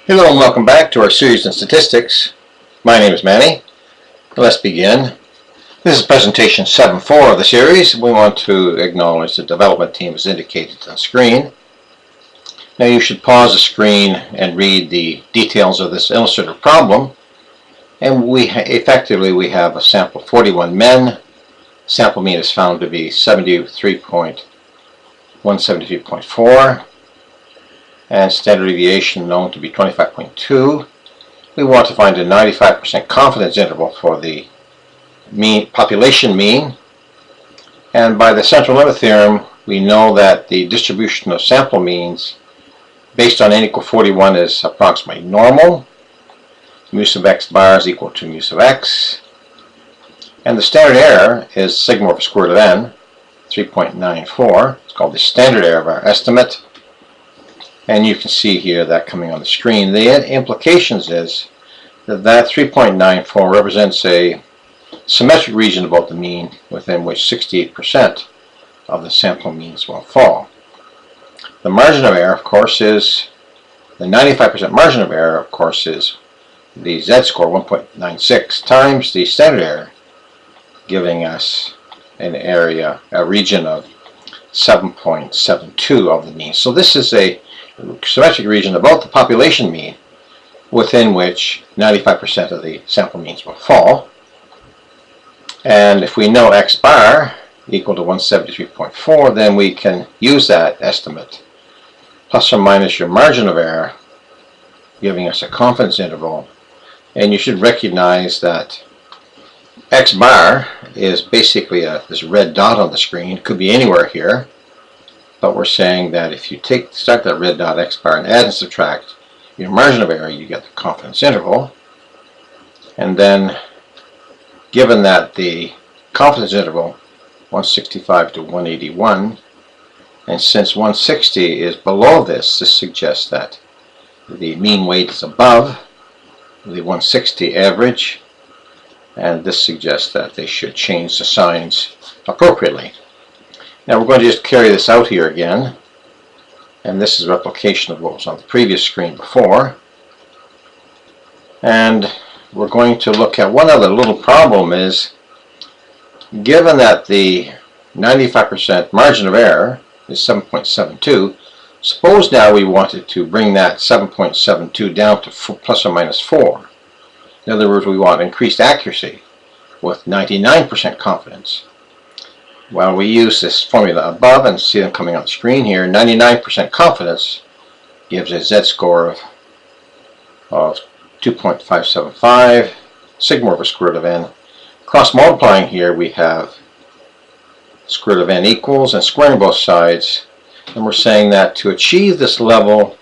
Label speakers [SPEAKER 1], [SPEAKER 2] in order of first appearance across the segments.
[SPEAKER 1] Hello and welcome back to our series in statistics. My name is Manny. Let's begin. This is presentation 7.4 of the series. We want to acknowledge the development team is indicated on the screen. Now you should pause the screen and read the details of this illustrative problem. And effectively we have a sample of 41 men. Sample mean is found to be 173.4. And standard deviation known to be 25.2. We want to find a 95% confidence interval for the population mean. And by the central limit theorem, we know that the distribution of sample means based on n equal 41 is approximately normal. Mu sub x bar is equal to mu sub x. And the standard error is sigma over square root of n, 3.94. It's called the standard error of our estimate. And you can see here that coming on the screen. The implications is that 3.94 represents a symmetric region about the mean within which 68% of the sample means will fall. The margin of error, of course, is the 95% margin of error, of course, is the z-score 1.96 times the standard error, giving us an area, a region of 7.72 of the mean. So this is a symmetric region about the population mean within which 95% of the sample means will fall. And if we know x bar equal to 173.4, then we can use that estimate plus or minus your margin of error, giving us a confidence interval. And you should recognize that x bar is basically this red dot on the screen. It could be anywhere here. But we're saying that if you start that red dot x bar and add and subtract your margin of error, you get the confidence interval. And then, given that the confidence interval 165 to 181, and since 160 is below this, this suggests that the mean weight is above the 160 average, and this suggests that they should change the signs appropriately. Now we're going to just carry this out here again, and this is a replication of what was on the previous screen before. And we're going to look at one other little problem is, given that the 95% margin of error is 7.72, suppose now we wanted to bring that 7.72 down to plus or minus 4. In other words, we want increased accuracy with 99% confidence. Well, we use this formula above and see them coming on the screen here. 99% confidence gives a z-score of 2.575, sigma over square root of n. Cross multiplying here, we have square root of n equals and squaring both sides. And we're saying that to achieve this level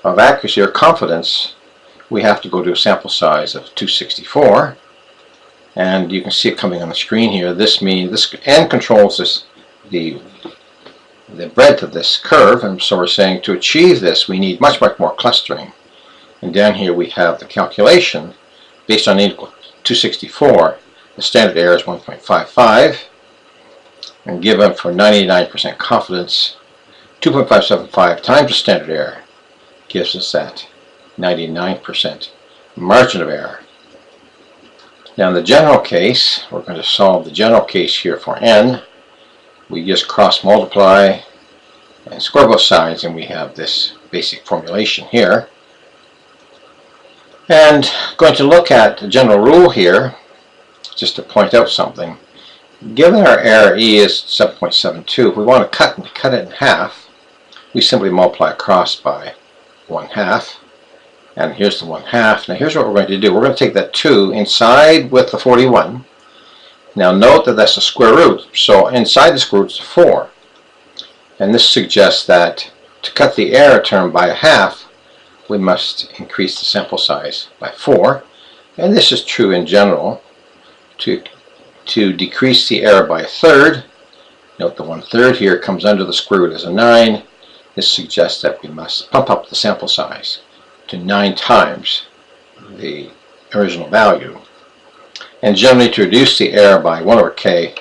[SPEAKER 1] of accuracy or confidence, we have to go to a sample size of 264. And you can see it coming on the screen here. This means this n controls the breadth of this curve, and so we're saying to achieve this we need much more clustering. And down here we have the calculation based on n equal 264. The standard error is 1.55, and given for 99% confidence, 2.575 times the standard error gives us that 99% margin of error. Now in the general case, we're going to solve the general case here for n. We just cross multiply and square both sides, and we have this basic formulation here. And going to look at the general rule here, just to point out something. Given our error E is 7.72, if we want to cut it in half, we simply multiply across by 1/2. And here's the 1/2. Now here's what we're going to do. We're going to take that 2 inside with the 41. Now note that that's a square root. So inside the square root is 4. And this suggests that to cut the error term by 1/2, we must increase the sample size by 4. And this is true in general. To decrease the error by 1/3, note the 1/3 here comes under the square root as a 9. This suggests that we must pump up the sample size to 9 times the original value. And generally, to reduce the error by 1 over k,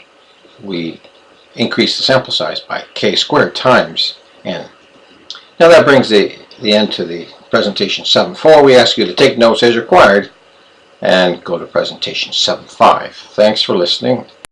[SPEAKER 1] we increase the sample size by k squared times n. Now that brings the the end to the presentation 7.4. We ask you to take notes as required and go to presentation 7.5. Thanks for listening.